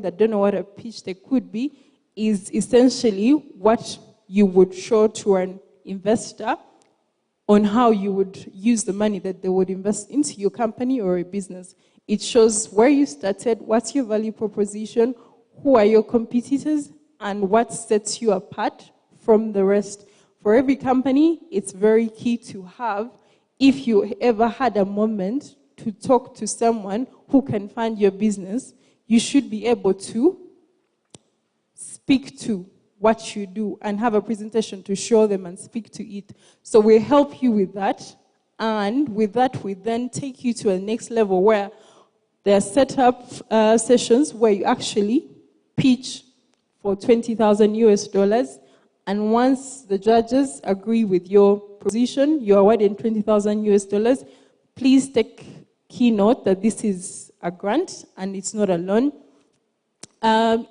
that don't know what a pitch deck could be, is essentially what you would show to an investor on how you would use the money that they would invest into your company or a business. It shows where you started, what's your value proposition, who are your competitors, and what sets you apart from the rest. For every company, it's very key to have, if you ever had a moment to talk to someone who can fund your business, you should be able to speak to what you do and have a presentation to show them and speak to it. So we help you with that, and with that we then take you to a next level where there are set up sessions where you actually pitch for $20,000, and once the judges agree with your position, you're awarded $20,000. Please take keynote that this is a grant and it's not a loan.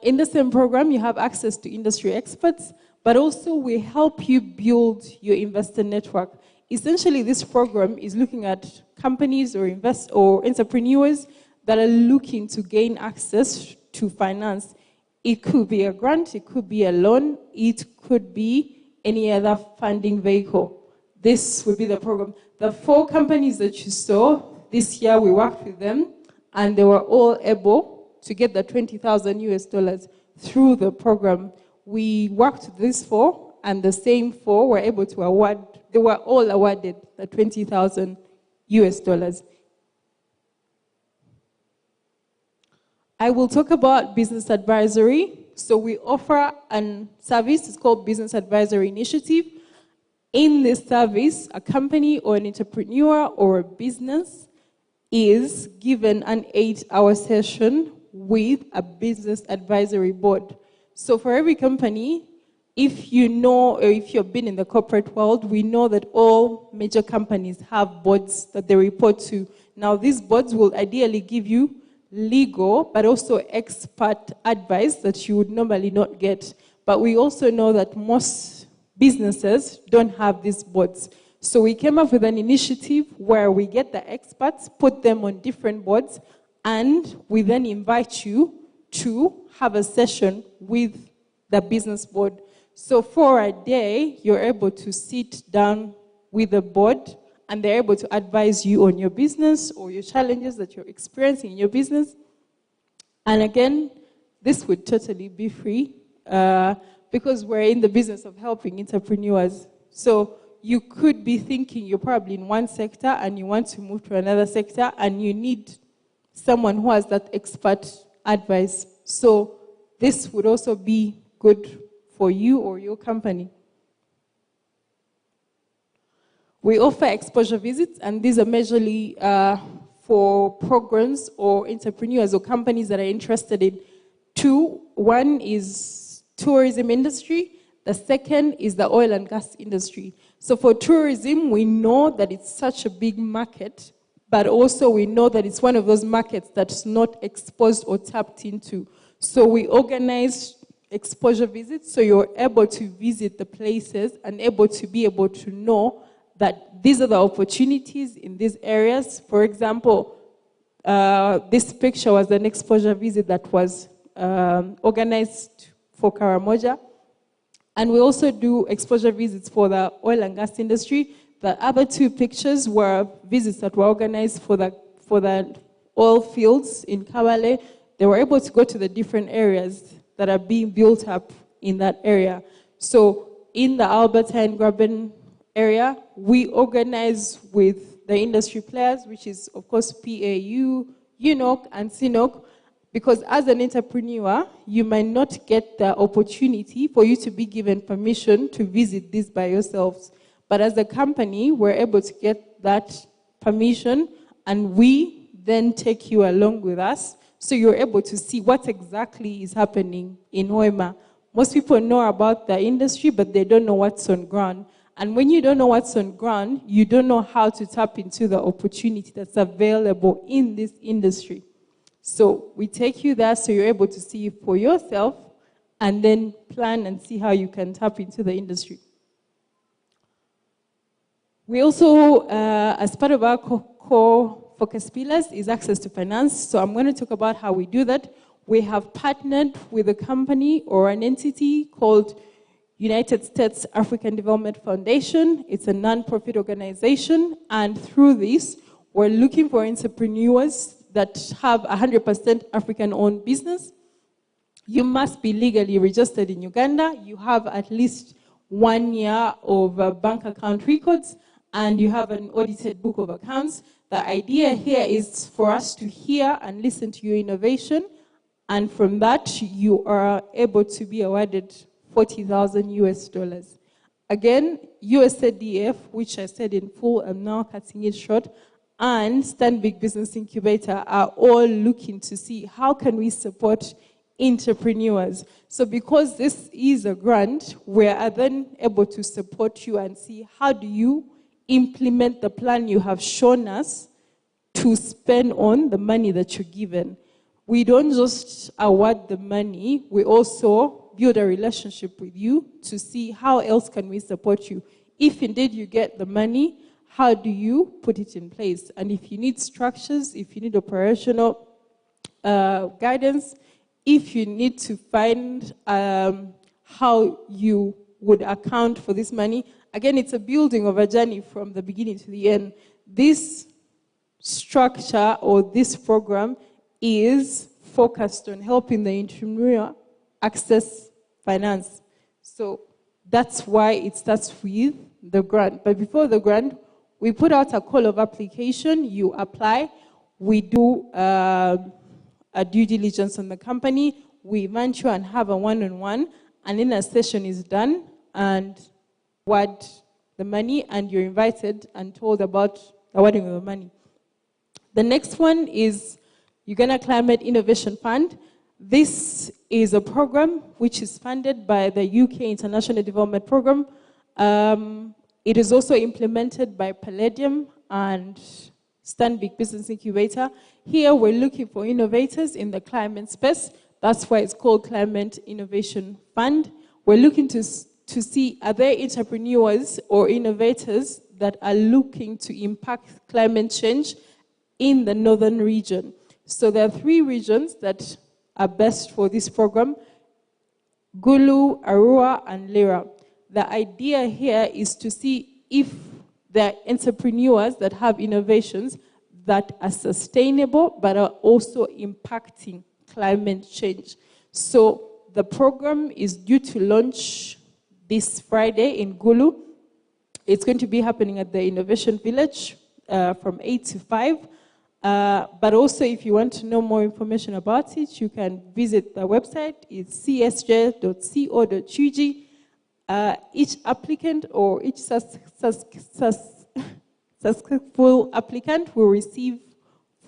In the same program, you have access to industry experts, but also we help you build your investor network. Essentially, this program is looking at companies or entrepreneurs that are looking to gain access to finance. It could be a grant, it could be a loan, it could be any other funding vehicle. This would be the program. The 4 companies that you saw, this year we worked with them, and they were all able to get the $20,000 through the program. We worked with these 4, and the same 4 were able to award, they were all awarded the $20,000. I will talk about business advisory. So we offer a service, it's called Business Advisory Initiative. In this service, a company or an entrepreneur or a business is given an 8-hour session with a business advisory board. So for every company, if you know, or if you've been in the corporate world, we know that all major companies have boards that they report to. Now, these boards will ideally give you legal, but also expert advice that you would normally not get. But we also know that most businesses don't have these boards. So we came up with an initiative where we get the experts, put them on different boards, and we then invite you to have a session with the business board. So for a day, you're able to sit down with the board, and they're able to advise you on your business or your challenges that you're experiencing in your business. And again, this would totally be free because we're in the business of helping entrepreneurs. So you could be thinking you're probably in one sector and you want to move to another sector, and you need someone who has that expert advice. So this would also be good for you or your company. We offer exposure visits, and these are majorly for programs or entrepreneurs or companies that are interested in 2. One is tourism industry. The second is the oil and gas industry. So for tourism, we know that it's such a big market, but also we know that it's one of those markets that's not exposed or tapped into. So we organize exposure visits, so you're able to visit the places and able to know that these are the opportunities in these areas. For example, this picture was an exposure visit that was organized for Karamoja. And we also do exposure visits for the oil and gas industry. The other 2 pictures were visits that were organized for the oil fields in Kabale. They were able to go to the different areas that are being built up in that area. So in the Alberta and Graben area, we organize with the industry players, which is, of course, PAU, UNOC, and CNOC, because as an entrepreneur, you might not get the opportunity for you to be given permission to visit this by yourselves. But as a company, we're able to get that permission, and we then take you along with us, so you're able to see what exactly is happening in Hoima. Most people know about the industry, but they don't know what's on ground. And when you don't know what's on ground, you don't know how to tap into the opportunity that's available in this industry. So we take you there so you're able to see it for yourself and then plan and see how you can tap into the industry. We also, as part of our core focus pillars, is access to finance. So I'm going to talk about how we do that. we have partnered with a company or an entity called United States African Development Foundation. It's a non-profit organization, and through this, we're looking for entrepreneurs that have 100% African-owned business. You must be legally registered in Uganda. You have at least 1 year of bank account records, and you have an audited book of accounts. The idea here is for us to hear and listen to your innovation, and from that, you are able to be awarded $40,000 US. Again, USADF, which I said in full, I'm now cutting it short, and Stanbic Business Incubator are all looking to see how can we support entrepreneurs. So because this is a grant, we are then able to support you and see how do you implement the plan you have shown us to spend on the money that you're given. We don't just award the money, we also build a relationship with you to see how else can we support you. If indeed you get the money, how do you put it in place? And if you need structures, if you need operational guidance, if you need to find how you would account for this money, again, it's a building of a journey from the beginning to the end. This structure or this program is focused on helping the entrepreneur access finance. So that's why it starts with the grant. But before the grant, we put out a call of application, you apply, we do a due diligence on the company, we invite you and have a one-on-one, and then a session is done, and award the money, and you're invited and told about awarding the money. The next one is Uganda Climate Innovation Fund. This is a program which is funded by the UK International Development Program. It is also implemented by Palladium and Stanbic Business Incubator. Here we're looking for innovators in the climate space. That's why it's called Climate Innovation Fund. We're looking to see, are there entrepreneurs or innovators that are looking to impact climate change in the northern region. So there are 3 regions that are best for this program: Gulu, Arua, and Lira. The idea here is to see if there are entrepreneurs that have innovations that are sustainable but are also impacting climate change. So the program is due to launch this Friday in Gulu. It's going to be happening at the Innovation Village from 8 to 5. But also, if you want to know more information about it, you can visit the website. It's csj.co.ug. Each applicant or each successful applicant will receive,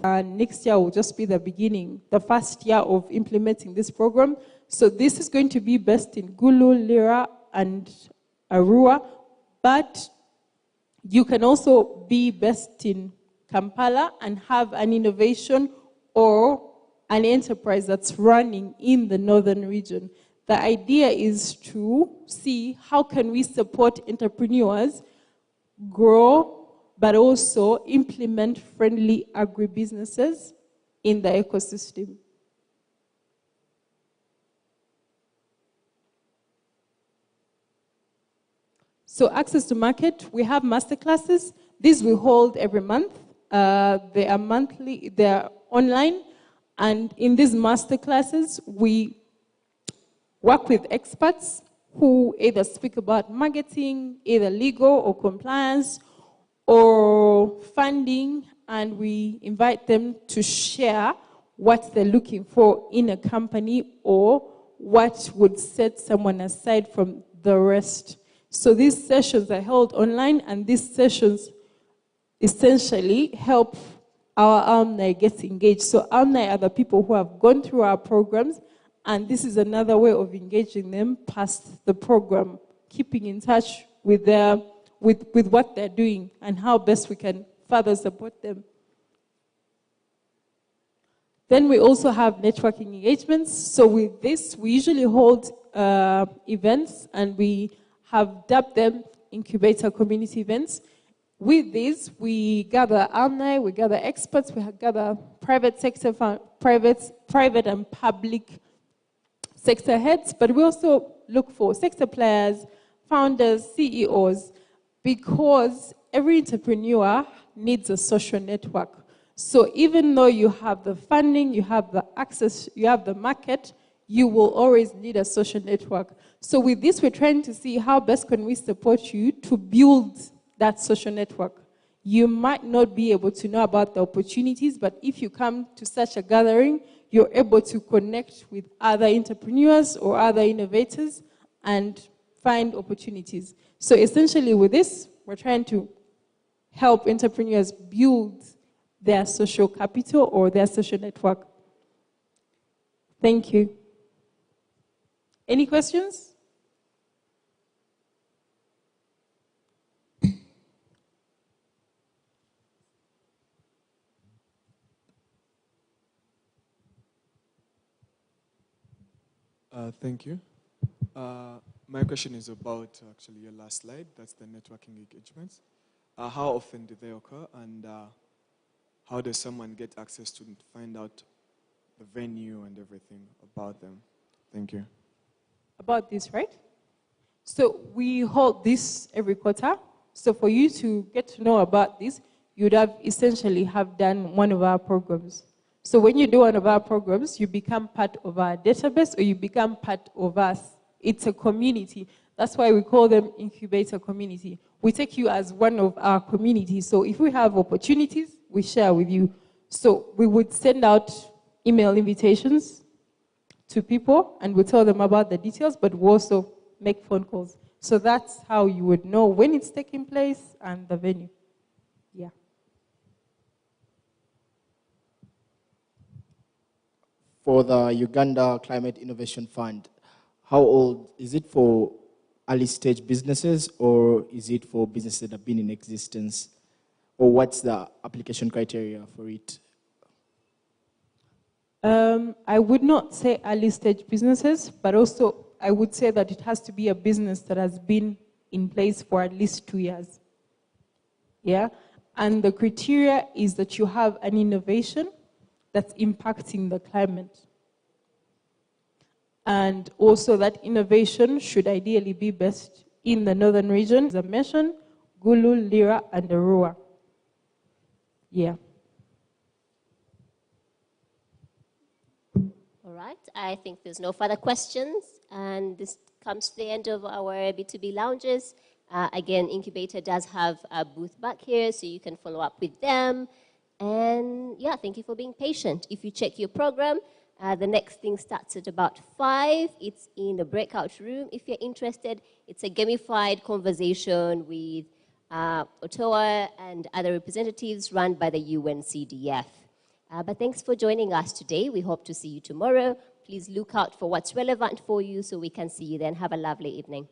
next year will just be the beginning, the first year of implementing this program. So this is going to be based in Gulu, Lira, and Arua, but you can also be based in Kampala and have an innovation or an enterprise that's running in the northern region. The idea is to see how can we support entrepreneurs grow, but also implement friendly agribusinesses in the ecosystem. So access to market, we have masterclasses. These we hold every month. They are monthly, they are online. And in these masterclasses, we work with experts who either speak about marketing, either legal or compliance, or funding, and we invite them to share what they're looking for in a company or what would set someone aside from the rest. So these sessions are held online, and these sessions essentially help our alumni get engaged. So alumni are the people who have gone through our programs, and this is another way of engaging them past the program, keeping in touch with what they're doing and how best we can further support them. Then we also have networking engagements. So with this, we usually hold events, and we have dubbed them incubator community events. With this, we gather alumni, we gather experts, we gather private sector, private and public sector heads, but we also look for sector players, founders, CEOs, because every entrepreneur needs a social network. So even though you have the funding, you have the access, you have the market, you will always need a social network. So with this, we're trying to see how best can we support you to build that social network. You might not be able to know about the opportunities, but if you come to such a gathering, you're able to connect with other entrepreneurs or other innovators and find opportunities. So essentially with this, we're trying to help entrepreneurs build their social capital or their social network. Thank you. Any questions? Thank you. My question is about actually your last slide. That's the networking engagements. How often do they occur, and how does someone get access to find out the venue and everything about them? Thank you. About this, right? So we hold this every quarter. So for you to get to know about this, you'd have essentially have done one of our programs. So when you do one of our programs, you become part of our database or you become part of us. It's a community. That's why we call them incubator community. We take you as one of our communities. So if we have opportunities, we share with you. So we would send out email invitations to people and we tell them about the details, but we also make phone calls. So that's how you would know when it's taking place and the venue. Yeah. For the Uganda Climate Innovation Fund, how old is it for early stage businesses or is it for businesses that have been in existence? Or what's the application criteria for it? I would not say early stage businesses, but also I would say that it has to be a business that has been in place for at least 2 years. Yeah? And the criteria is that you have an innovation that's impacting the climate. And also that innovation should ideally be based in the northern region, as I mentioned, Gulu, Lira, and Arua. Yeah. All right, I think there's no further questions, and this comes to the end of our B2B lounges. Again, Incubator does have a booth back here, so you can follow up with them. And yeah, thank you for being patient. If you check your program, the next thing starts at about 5. It's in the breakout room. If you're interested, it's a gamified conversation with Ottawa and other representatives run by the UNCDF. But thanks for joining us today. We hope to see you tomorrow. Please look out for what's relevant for you so we can see you then. Have a lovely evening.